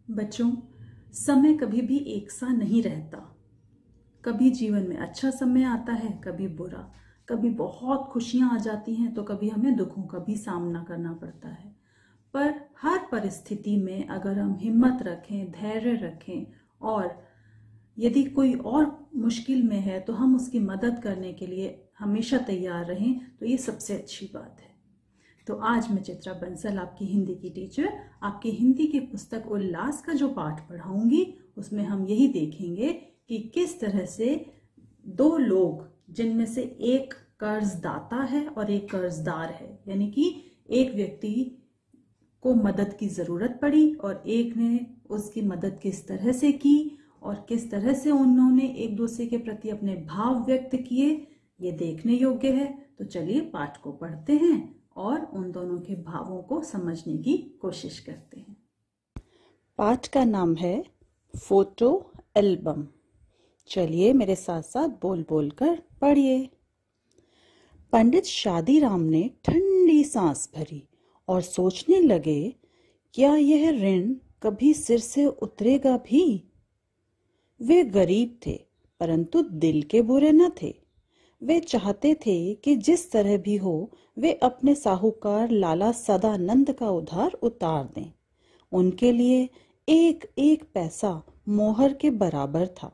बच्चों, समय कभी भी एक सा नहीं रहता। कभी जीवन में अच्छा समय आता है, कभी बुरा। कभी बहुत खुशियां आ जाती हैं तो कभी हमें दुखों का भी सामना करना पड़ता है। पर हर परिस्थिति में अगर हम हिम्मत रखें, धैर्य रखें और यदि कोई और मुश्किल में है तो हम उसकी मदद करने के लिए हमेशा तैयार रहें, तो ये सबसे अच्छी बात है। तो आज मैं चित्रा बंसल, आपकी हिंदी की टीचर, आपकी हिंदी की पुस्तक उल्लास का जो पाठ पढ़ाऊंगी उसमें हम यही देखेंगे कि किस तरह से दो लोग, जिनमें से एक कर्जदाता है और एक कर्जदार है, यानी कि एक व्यक्ति को मदद की जरूरत पड़ी और एक ने उसकी मदद किस तरह से की और किस तरह से उन्होंने एक दूसरे के प्रति अपने भाव व्यक्त किए, ये देखने योग्य है। तो चलिए पाठ को पढ़ते हैं और उन दोनों के भावों को समझने की कोशिश करते हैं। पाठ का नाम है फोटो एल्बम। चलिए मेरे साथ साथ बोल बोल कर पढ़िए। पंडित शादीराम ने ठंडी सांस भरी और सोचने लगे, क्या यह ऋण कभी सिर से उतरेगा भी? वे गरीब थे, परंतु दिल के बुरे न थे। वे चाहते थे कि जिस तरह भी हो वे अपने साहूकार लाला सदानंद का उधार उतार दें। उनके लिए एक एक पैसा मोहर के बराबर था।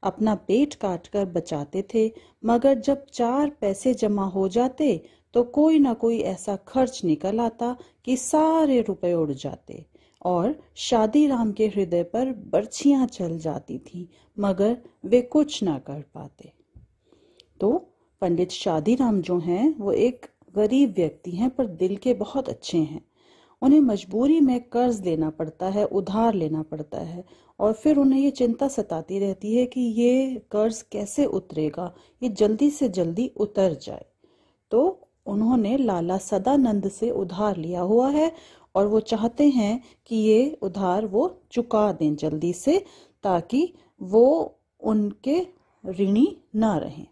अपना पेट काट कर बचाते थे, मगर जब 4 पैसे जमा हो जाते तो कोई ना कोई ऐसा खर्च निकल आता कि सारे रुपए उड़ जाते और शादीराम के हृदय पर बर्छियां चल जाती थी, मगर वे कुछ ना कर पाते। तो पंडित शादीराम जो हैं वो एक गरीब व्यक्ति हैं, पर दिल के बहुत अच्छे हैं। उन्हें मजबूरी में कर्ज लेना पड़ता है, उधार लेना पड़ता है, और फिर उन्हें ये चिंता सताती रहती है कि ये कर्ज कैसे उतरेगा, ये जल्दी से जल्दी उतर जाए। तो उन्होंने लाला सदानंद से उधार लिया हुआ है और वो चाहते हैं कि ये उधार वो चुका दें जल्दी से, ताकि वो उनके ऋणी ना रहें।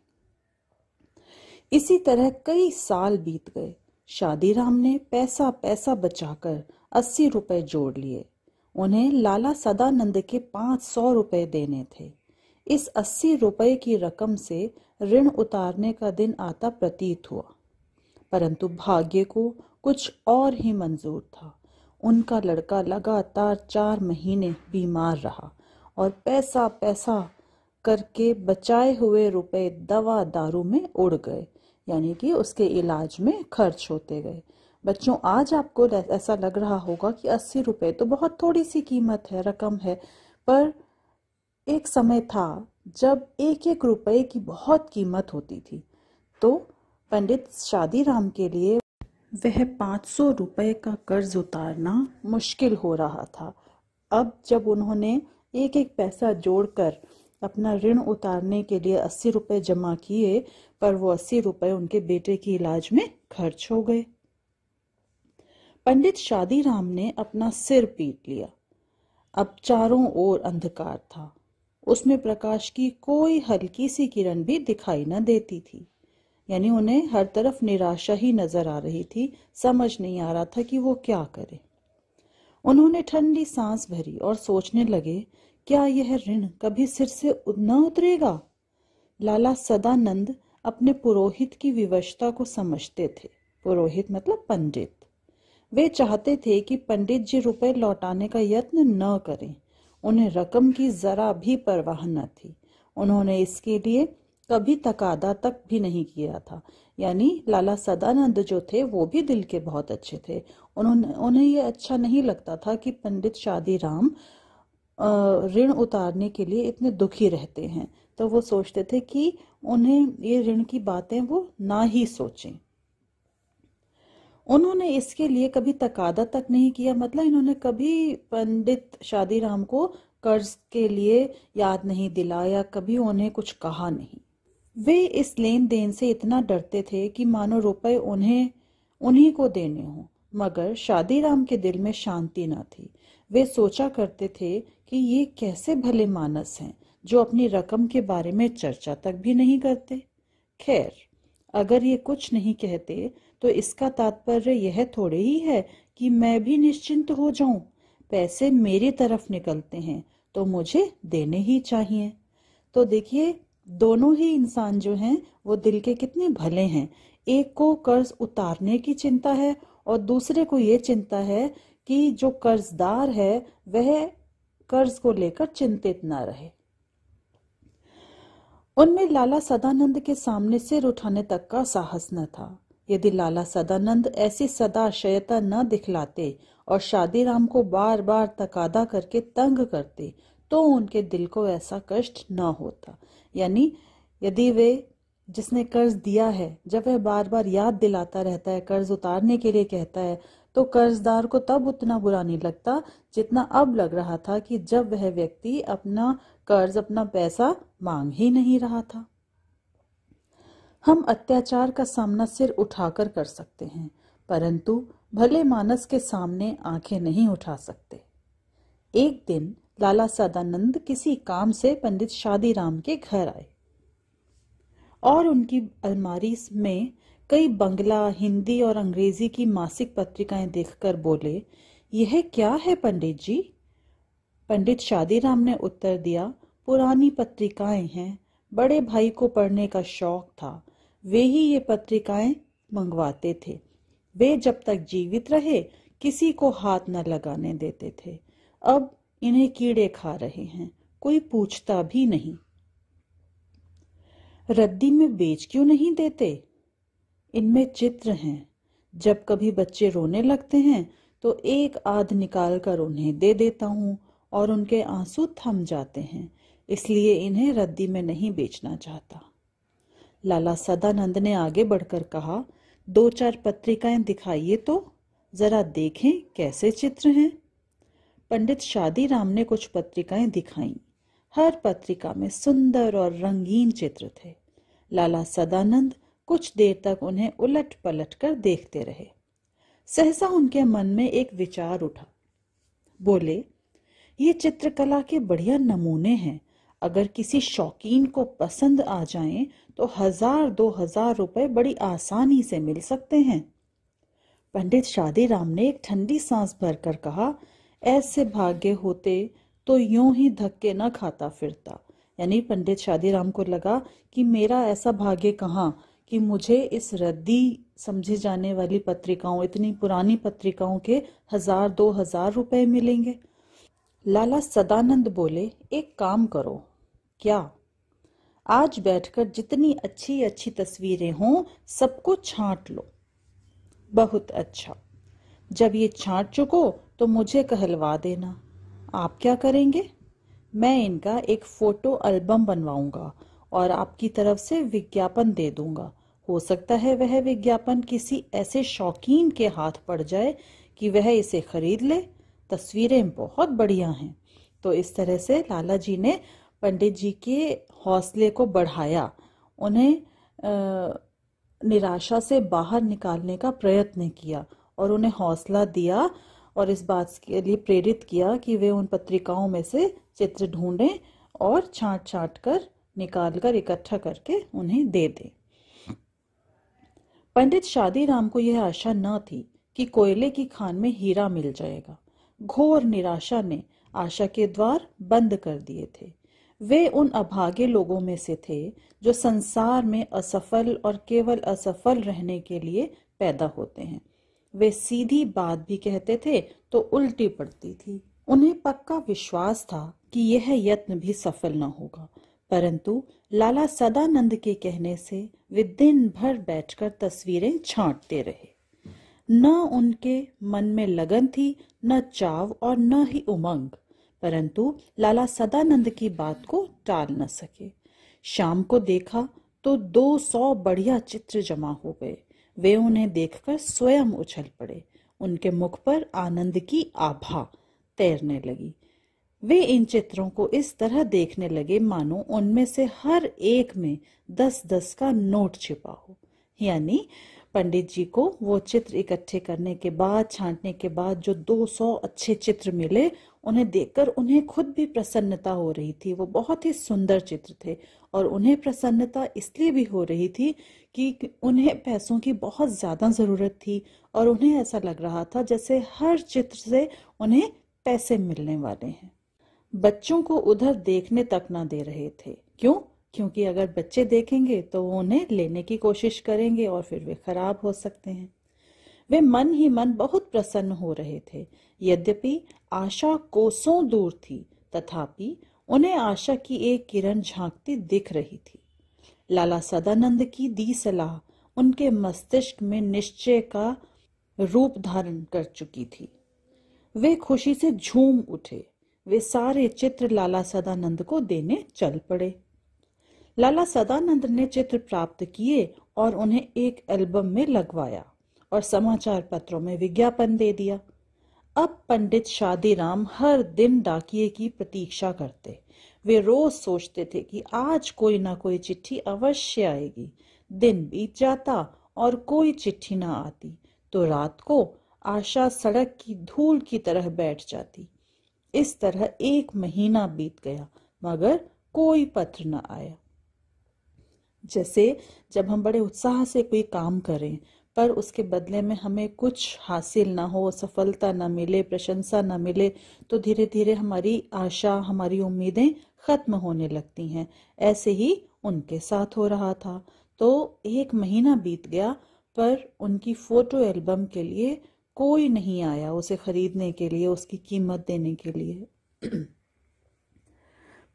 इसी तरह कई साल बीत गए। शादीराम ने पैसा पैसा बचाकर 80 रुपए जोड़ लिए। उन्हें लाला सदानंद के 500 रुपए देने थे। इस 80 रुपए की रकम से ऋण उतारने का दिन आता प्रतीत हुआ, परंतु भाग्य को कुछ और ही मंजूर था। उनका लड़का लगातार 4 महीने बीमार रहा और पैसा पैसा करके बचाए हुए रुपए दवा दारू में उड़ गए, यानी कि उसके इलाज में खर्च होते गए। बच्चों, आज आपको ऐसा लग रहा होगा कि 80 रुपए तो बहुत थोड़ी सी कीमत है, रकम है, पर एक समय था जब एक एक रुपए की बहुत कीमत होती थी। तो पंडित शादीराम के लिए वह 500 रुपए का कर्ज उतारना मुश्किल हो रहा था। अब जब उन्होंने एक एक पैसा जोड़कर अपना ऋण उतारने के लिए 80 रुपए जमा किए, पर वो 80 रुपए उनके बेटे के इलाज में खर्च हो गए। पंडित शादीराम ने अपना सिर पीट लिया। अब चारों ओर अंधकार था, उसमें प्रकाश की कोई हल्की सी किरण भी दिखाई न देती थी, यानी उन्हें हर तरफ निराशा ही नजर आ रही थी। समझ नहीं आ रहा था कि वो क्या करे। उन्होंने ठंडी सांस भरी और सोचने लगे, क्या यह ऋण कभी सिर से न उतरेगा? लाला सदानंद अपने पुरोहित की विवशता को समझते थे। पुरोहित मतलब पंडित। वे चाहते थे कि पंडित जी रुपए लौटाने का यत्न न करें। उन्हें रकम की जरा भी परवाह न थी। उन्होंने इसके लिए कभी तकादा तक भी नहीं किया था। यानी लाला सदानंद जो थे वो भी दिल के बहुत अच्छे थे। उन्हें ये अच्छा नहीं लगता था कि पंडित शादीराम ऋण उतारने के लिए इतने दुखी रहते हैं। तो वो सोचते थे कि उन्हें ये ऋण की बातें वो ना ही सोचें। उन्होंने इसके लिए कभी तकादा तक नहीं किया, मतलब इन्होंने कभी पंडित शादीराम को कर्ज के लिए याद नहीं दिलाया, कभी उन्हें कुछ कहा नहीं। वे इस लेन देन से इतना डरते थे कि मानो रुपए उन्हीं को देने हों, मगर शादीराम के दिल में शांति न थी। वे सोचा करते थे कि ये कैसे भले मानस हैं जो अपनी रकम के बारे में चर्चा तक भी नहीं करते। खैर, अगर ये कुछ नहीं कहते तो इसका तात्पर्य यह थोड़े ही है कि मैं भी निश्चिंत हो जाऊं। पैसे मेरी तरफ निकलते हैं तो मुझे देने ही चाहिए। तो देखिए, दोनों ही इंसान जो हैं वो दिल के कितने भले हैं। एक को कर्ज उतारने की चिंता है और दूसरे को ये चिंता है कि जो कर्जदार है वह कर्ज को लेकर चिंतित ना रहे। उनमें लाला सदानंद के सामने सिर उठाने तक का साहस न था। यदि लाला सदानंद ऐसी सदाशयता न दिखलाते और शादीराम को बार बार तकादा करके तंग करते तो उनके दिल को ऐसा कष्ट न होता। यानी यदि वे जिसने कर्ज दिया है, जब वह बार बार याद दिलाता रहता है, कर्ज उतारने के लिए कहता है, तो कर्जदार को तब उतना बुरा नहीं लगता जितना अब लग रहा था कि जब वह व्यक्ति अपना कर्ज, अपना पैसा मांग ही नहीं रहा था। हम अत्याचार का सामना सिर उठाकर कर सकते हैं, परंतु भले मानस के सामने आंखें नहीं उठा सकते। एक दिन लाला सदानंद किसी काम से पंडित शादीराम के घर आए और उनकी अलमारी में कई बंगला, हिंदी और अंग्रेजी की मासिक पत्रिकाएं देखकर बोले, यह क्या है पंडित जी? पंडित शादीराम ने उत्तर दिया, पुरानी पत्रिकाएं हैं, बड़े भाई को पढ़ने का शौक था, वे ही ये पत्रिकाएं मंगवाते थे। वे जब तक जीवित रहे किसी को हाथ न लगाने देते थे। अब इन्हें कीड़े खा रहे हैं, कोई पूछता भी नहीं। रद्दी में बेच क्यों नहीं देते? इनमें चित्र हैं, जब कभी बच्चे रोने लगते हैं तो एक आध निकाल कर उन्हें दे देता हूँ और उनके आंसू थम जाते हैं, इसलिए इन्हें रद्दी में नहीं बेचना चाहता। लाला सदानंद ने आगे बढ़कर कहा, 2-4 पत्रिकाएं दिखाइए तो, जरा देखें कैसे चित्र हैं। पंडित शादीराम ने कुछ पत्रिकाएं दिखाईं। हर पत्रिका में सुंदर और रंगीन चित्र थे। लाला सदानंद कुछ देर तक उन्हें उलट पलट कर देखते रहे। सहसा उनके मन में एक विचार उठा। बोले, ये चित्रकला के बढ़िया नमूने हैं, अगर किसी शौकीन को पसंद आ जाएं तो 1000-2000 रुपए बड़ी आसानी से मिल सकते हैं। पंडित शादीराम ने एक ठंडी सांस भरकर कहा, ऐसे भाग्य होते तो यूं ही धक्के न खाता फिरता। यानी पंडित शादीराम को लगा कि मेरा ऐसा भाग्य कहाँ कि मुझे इस रद्दी समझे जाने वाली पत्रिकाओं, इतनी पुरानी पत्रिकाओं के 1000-2000 रुपए मिलेंगे। लाला सदानंद बोले, एक काम करो। क्या? आज बैठकर जितनी अच्छी अच्छी तस्वीरें हों सबको छांट लो। बहुत अच्छा, जब ये छांट चुको तो मुझे कहलवा देना। आप क्या करेंगे? मैं इनका एक फोटो एल्बम बनवाऊंगा और आपकी तरफ से विज्ञापन दे दूंगा। हो सकता है वह विज्ञापन किसी ऐसे शौकीन के हाथ पड़ जाए कि वह इसे खरीद ले। तस्वीरें बहुत बढ़िया हैं। तो इस तरह से लाला जी ने पंडित जी के हौसले को बढ़ाया, उन्हें निराशा से बाहर निकालने का प्रयत्न किया और उन्हें हौसला दिया और इस बात के लिए प्रेरित किया कि वे उन पत्रिकाओं में से चित्र ढूंढें और छांट छांट कर निकाल कर इकट्ठा करके उन्हें दे दें। पंडित शादीराम को यह आशा न थी कि कोयले की खान में हीरा मिल जाएगा। घोर निराशा ने आशा के द्वार बंद कर दिए थे। वे उन अभागे लोगों में से थे जो संसार में असफल और केवल असफल रहने के लिए पैदा होते हैं। वे सीधी बात भी कहते थे तो उल्टी पड़ती थी। उन्हें पक्का विश्वास था कि यह यत्न भी सफल न होगा, परंतु लाला सदानंद के कहने से वे दिन भर बैठकर तस्वीरें छांटते रहे। न उनके मन में लगन थी, न चाव और न ही उमंग, परंतु लाला सदानंद की बात को टाल न सके। शाम को देखा तो 200 बढ़िया चित्र जमा हो गए। वे उन्हें देखकर स्वयं उछल पड़े। उनके मुख पर आनंद की आभा तैरने लगी। वे इन चित्रों को इस तरह देखने लगे मानो उनमें से हर एक में 10-10 का नोट छिपा हो। यानी पंडित जी को वो चित्र इकट्ठे करने के बाद, छांटने के बाद जो 200 अच्छे चित्र मिले, उन्हें देखकर उन्हें खुद भी प्रसन्नता हो रही थी। वो बहुत ही सुंदर चित्र थे और उन्हें प्रसन्नता इसलिए भी हो रही थी कि उन्हें पैसों की बहुत ज्यादा जरूरत थी और उन्हें ऐसा लग रहा था जैसे हर चित्र से उन्हें पैसे मिलने वाले हैं। बच्चों को उधर देखने तक ना दे रहे थे। क्यों? क्योंकि अगर बच्चे देखेंगे तो वो उन्हें लेने की कोशिश करेंगे और फिर वे खराब हो सकते हैं। वे मन ही मन बहुत प्रसन्न हो रहे थे। यद्यपि आशा कोसों दूर थी, तथापि उन्हें आशा की एक किरण झांकती दिख रही थी। लाला सदानंद की दी सलाह उनके मस्तिष्क में निश्चय का रूप धारण कर चुकी थी। वे खुशी से झूम उठे। वे सारे चित्र लाला सदानंद को देने चल पड़े। लाला सदानंद ने चित्र प्राप्त किए और उन्हें एक एल्बम में लगवाया और समाचार पत्रों में विज्ञापन दे दिया। अब पंडित शादीराम हर दिन डाकिये की प्रतीक्षा करते। वे रोज सोचते थे कि आज कोई ना कोई चिट्ठी अवश्य आएगी। दिन बीत जाता और कोई चिट्ठी ना आती तो रात को आशा सड़क की धूल की तरह बैठ जाती। इस तरह 1 महीना बीत गया मगर कोई पत्र न आया। जैसे जब हम बड़े उत्साह से कोई काम करें पर उसके बदले में हमें कुछ हासिल ना हो, सफलता ना मिले, प्रशंसा ना मिले, तो धीरे धीरे हमारी आशा, हमारी उम्मीदें खत्म होने लगती हैं। ऐसे ही उनके साथ हो रहा था। तो 1 महीना बीत गया पर उनकी फोटो एल्बम के लिए कोई नहीं आया उसे खरीदने के लिए, उसकी कीमत देने के लिए।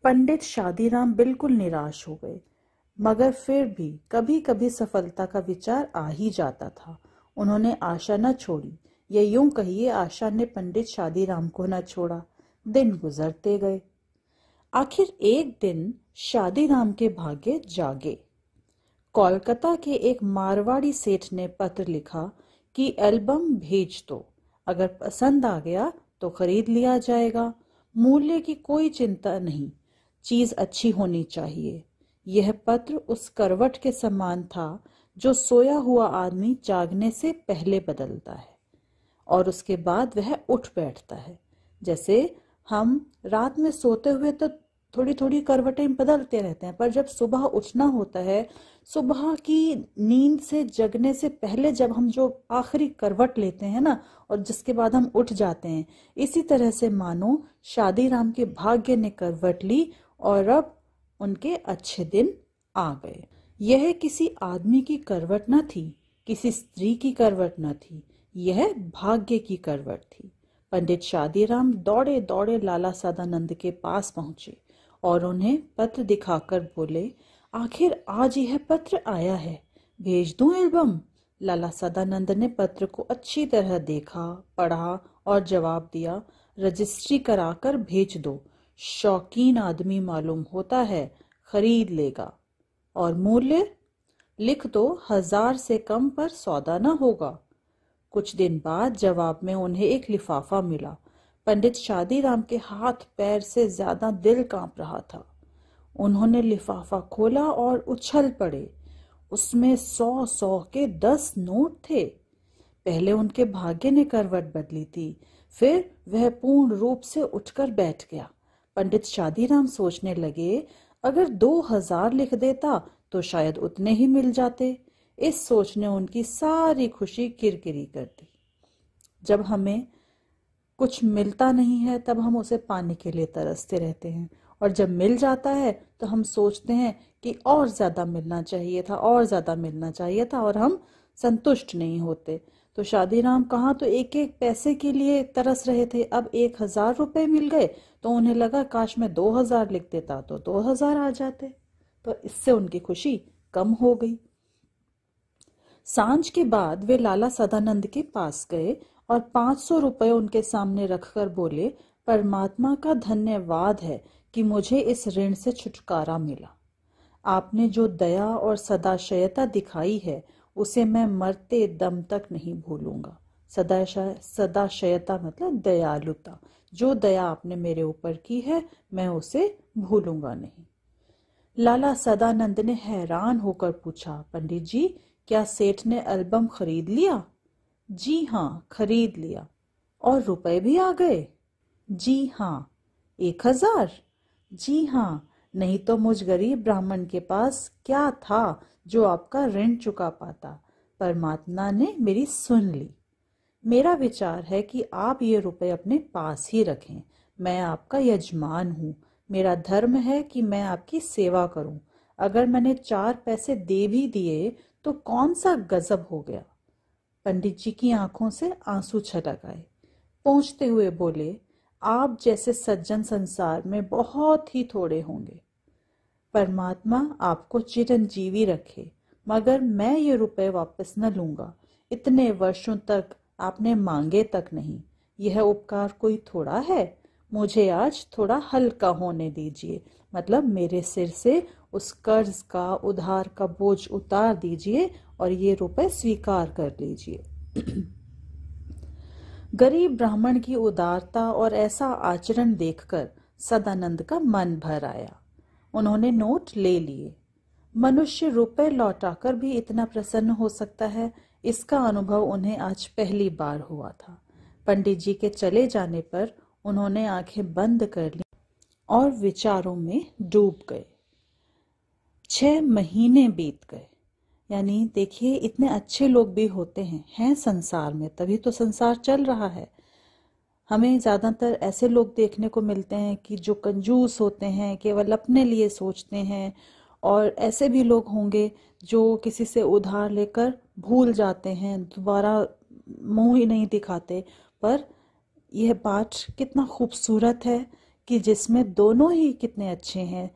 पंडित शादीराम बिल्कुल निराश हो गए, मगर फिर भी कभी कभी सफलता का विचार आ ही जाता था। उन्होंने आशा न छोड़ी, या यूं कहिए आशा ने पंडित शादीराम को न छोड़ा। दिन गुजरते गए। आखिर एक दिन शादीराम के भाग्य जागे। कोलकाता के एक मारवाड़ी सेठ ने पत्र लिखा कि एल्बम भेज दो, अगर पसंद आ गया तो खरीद लिया जाएगा। मूल्य की कोई चिंता नहीं, चीज अच्छी होनी चाहिए। यह पत्र उस करवट के समान था जो सोया हुआ आदमी जागने से पहले बदलता है और उसके बाद वह उठ बैठता है। जैसे हम रात में सोते हुए तो थोड़ी थोड़ी करवटें बदलते रहते हैं, पर जब सुबह उठना होता है, सुबह की नींद से जगने से पहले जब हम जो आखिरी करवट लेते हैं ना, और जिसके बाद हम उठ जाते हैं, इसी तरह से मानो शादीराम के भाग्य ने करवट ली और अब उनके अच्छे दिन आ गए। यह किसी आदमी की करवट न थी, किसी स्त्री की करवट न थी, यह भाग्य की करवट थी। पंडित शादीराम दौड़े दौड़े लाला सदानंद के पास पहुंचे और उन्हें पत्र दिखाकर बोले, आखिर आज यह पत्र आया है, भेज दूं एल्बम? लाला सदानंद ने पत्र को अच्छी तरह देखा, पढ़ा और जवाब दिया, रजिस्ट्री कराकर भेज दो। शौकीन आदमी मालूम होता है, खरीद लेगा। और मूल्य लिख दो, 1000 से कम पर सौदा न होगा। कुछ दिन बाद जवाब में उन्हें एक लिफाफा मिला। पंडित शादीराम के हाथ पैर से ज्यादा दिल कांप रहा था। उन्होंने लिफाफा खोला और उछल पड़े। उसमें 100 के 10 नोट थे। पहले उनके भाग्य ने करवट बदली थी, फिर वह पूर्ण रूप से उठकर बैठ गया। पंडित शादीराम सोचने लगे, अगर 2000 लिख देता तो शायद उतने ही मिल जाते। इस सोच ने उनकी सारी खुशी किरकिरी कर दी। जब हमें कुछ मिलता नहीं है तब हम उसे पाने के लिए तरसते रहते हैं, और जब मिल जाता है तो हम सोचते हैं कि और ज्यादा मिलना चाहिए था, और ज्यादा मिलना चाहिए था, और हम संतुष्ट नहीं होते। तो शादीराम कहाँ तो एक एक पैसे के लिए तरस रहे थे, अब 1000 रुपए मिल गए तो उन्हें लगा काश मैं 2000 लिख देता तो 2000 आ जाते। तो इससे उनकी खुशी कम हो गई। सांझ के बाद वे लाला सदानंद के पास गए और 500 रुपए उनके सामने रखकर बोले, परमात्मा का धन्यवाद है कि मुझे इस ऋण से छुटकारा मिला। आपने जो दया और सदाशयता दिखाई है उसे मैं मरते दम तक नहीं भूलूंगा। सदाशयता मतलब दयालुता। जो दया आपने मेरे ऊपर की है मैं उसे भूलूंगा नहीं। लाला सदानंद ने हैरान होकर पूछा, पंडित जी क्या सेठ ने एल्बम खरीद लिया? जी हाँ, खरीद लिया। और रुपए भी आ गए? जी हाँ। 1000? जी हाँ, नहीं तो मुझ गरीब ब्राह्मण के पास क्या था जो आपका ऋण चुका पाता। परमात्मा ने मेरी सुन ली। मेरा विचार है कि आप ये रुपए अपने पास ही रखें। मैं आपका यजमान हूँ। मेरा धर्म है कि मैं आपकी सेवा करूं। अगर मैंने 4 पैसे दे भी दिए तो कौन सा गजब हो गया। पंडित जी की आंखों से आंसू छलक आए। पहुंचते हुए बोले, आप जैसे सज्जन संसार में बहुत ही थोड़े होंगे। परमात्मा आपको चिरंजीवी रखे, मगर मैं ये रुपए वापस न लूंगा। इतने वर्षों तक आपने मांगे तक नहीं। यह उपकार कोई थोड़ा है। मुझे आज थोड़ा हल्का होने दीजिए, मतलब मेरे सिर से उस कर्ज का, उधार का बोझ उतार दीजिए और ये रुपए स्वीकार कर लीजिए। गरीब ब्राह्मण की उदारता और ऐसा आचरण देखकर सदानंद का मन भर आया। उन्होंने नोट ले लिए। मनुष्य रुपए लौटाकर भी इतना प्रसन्न हो सकता है, इसका अनुभव उन्हें आज पहली बार हुआ था। पंडित जी के चले जाने पर उन्होंने आंखें बंद कर ली और विचारों में डूब गए। 6 महीने बीत गए। यानी देखिए, इतने अच्छे लोग भी होते हैं संसार में, तभी तो संसार चल रहा है। हमें ज्यादातर ऐसे लोग देखने को मिलते हैं कि जो कंजूस होते हैं, केवल अपने लिए सोचते हैं, और ऐसे भी लोग होंगे जो किसी से उधार लेकर भूल जाते हैं, दोबारा मुंह ही नहीं दिखाते। पर यह बात कितना खूबसूरत है कि जिसमें दोनों ही कितने अच्छे हैं।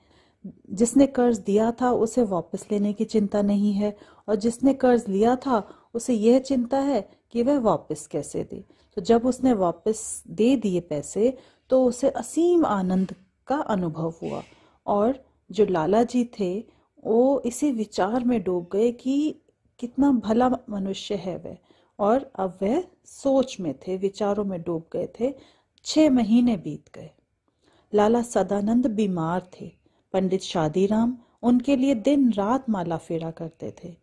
जिसने कर्ज दिया था उसे वापस लेने की चिंता नहीं है, और जिसने कर्ज लिया था उसे यह चिंता है कि वह वापस कैसे दे। तो जब उसने वापस दे दिए पैसे तो उसे असीम आनंद का अनुभव हुआ। और जो लाला जी थे वो इसी विचार में डूब गए कि कितना भला मनुष्य है वह, और अब वह सोच में थे, विचारों में डूब गए थे। 6 महीने बीत गए। लाला सदानंद बीमार थे। पंडित शादीराम उनके लिए दिन रात माला फेरा करते थे।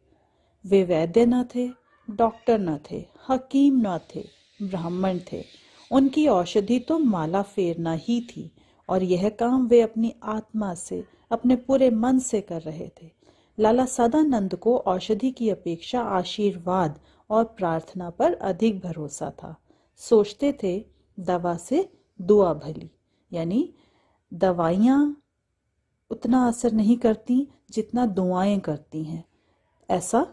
वे वैद्य न थे, डॉक्टर न थे, हकीम न थे, ब्राह्मण थे। उनकी औषधि तो माला फेरना ही थी, और यह काम वे अपनी आत्मा से, अपने पूरे मन से कर रहे थे। लाला सदानंद को औषधि की अपेक्षा आशीर्वाद और प्रार्थना पर अधिक भरोसा था। सोचते थे दवा से दुआ भली, यानी दवाइयाँ उतना असर नहीं करती जितना दुआएं करती हैं, ऐसा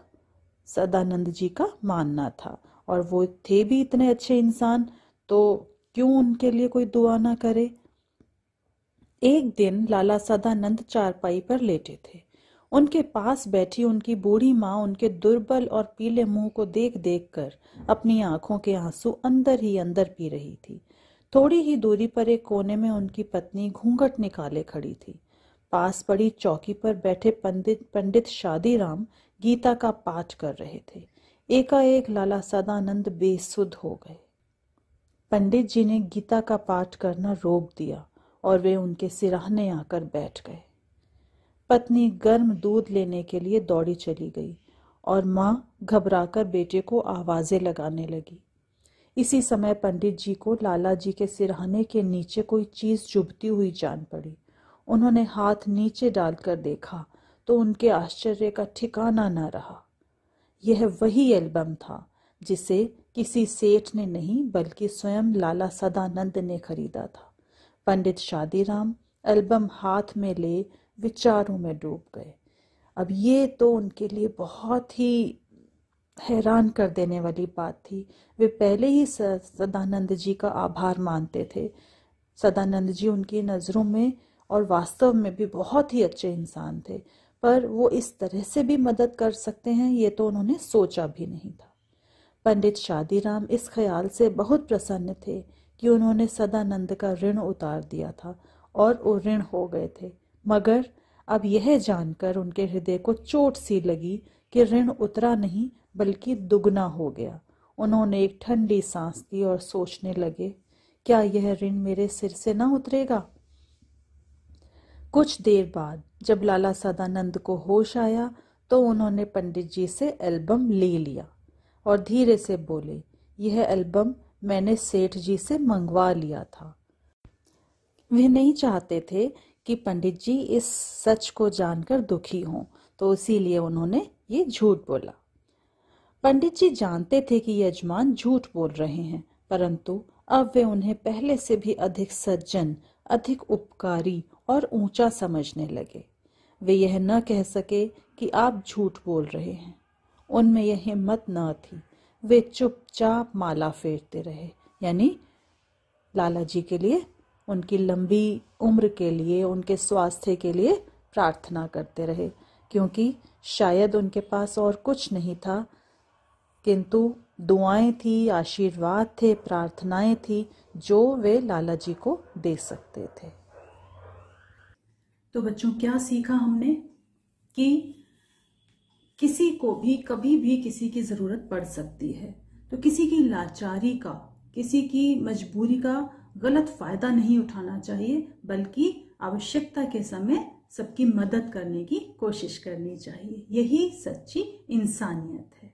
सदानंद जी का मानना था। और वो थे भी इतने अच्छे इंसान, तो क्यों उनके लिए कोई दुआ ना करे। एक दिन लाला सदानंद चारपाई पर लेटे थे। उनके पास बैठी उनकी बूढ़ी माँ उनके दुर्बल और पीले मुंह को देख देख कर अपनी आंखों के आंसू अंदर ही अंदर पी रही थी। थोड़ी ही दूरी पर एक कोने में उनकी पत्नी घूंघट निकाले खड़ी थी। पास पड़ी चौकी पर बैठे पंडित शादीराम गीता का पाठ कर रहे थे। एकाएक लाला सदानंद बेसुध हो गए। पंडित जी ने गीता का पाठ करना रोक दिया और वे उनके सिरहाने आकर बैठ गए। पत्नी गर्म दूध लेने के लिए दौड़ी चली गई और माँ घबराकर बेटे को आवाजें लगाने लगी। इसी समय पंडित जी को लाला जी के सिरहाने के नीचे कोई चीज चुभती हुई जान पड़ी। उन्होंने हाथ नीचे डालकर देखा तो उनके आश्चर्य का ठिकाना न रहा। यह वही एल्बम था जिसे किसी सेठ ने नहीं बल्कि स्वयं लाला सदानंद ने खरीदा था। पंडित शादीराम एल्बम हाथ में ले विचारों में डूब गए। अब ये तो उनके लिए बहुत ही हैरान कर देने वाली बात थी। वे पहले ही सदानंद जी का आभार मानते थे। सदानंद जी उनकी नजरों में और वास्तव में भी बहुत ही अच्छे इंसान थे, पर वो इस तरह से भी मदद कर सकते हैं ये तो उन्होंने सोचा भी नहीं था। पंडित शादीराम इस ख्याल से बहुत प्रसन्न थे कि उन्होंने सदानंद का ऋण उतार दिया था और वो ऋण हो गए थे। मगर अब यह जानकर उनके हृदय को चोट सी लगी कि ऋण उतरा नहीं बल्कि दुगना हो गया। उन्होंने एक ठंडी सांस ली और सोचने लगे, क्या यह ऋण मेरे सिर से न उतरेगा। कुछ देर बाद जब लाला सदानंद को होश आया तो उन्होंने पंडित जी से एल्बम ले लिया और धीरे से बोले, यह एल्बम मैंने सेठ जी से मंगवा लिया था। वे नहीं चाहते थे कि पंडित जी इस सच को जानकर दुखी हों, तो इसीलिए उन्होंने ये झूठ बोला। पंडित जी जानते थे कि यजमान झूठ बोल रहे हैं, परंतु अब वे उन्हें पहले से भी अधिक सज्जन, अधिक उपकारी और ऊंचा समझने लगे। वे यह न कह सके कि आप झूठ बोल रहे हैं। उनमें यह हिम्मत न थी। वे चुपचाप माला फेरते रहे, यानी लाला जी के लिए, उनकी लंबी उम्र के लिए, उनके स्वास्थ्य के लिए प्रार्थना करते रहे, क्योंकि शायद उनके पास और कुछ नहीं था, किंतु दुआएं थी, आशीर्वाद थे, प्रार्थनाएं थी जो वे लाला जी को दे सकते थे। तो बच्चों, क्या सीखा हमने कि किसी को भी कभी भी किसी की जरूरत पड़ सकती है। तो किसी की लाचारी का, किसी की मजबूरी का गलत फायदा नहीं उठाना चाहिए, बल्कि आवश्यकता के समय सबकी मदद करने की कोशिश करनी चाहिए। यही सच्ची इंसानियत है।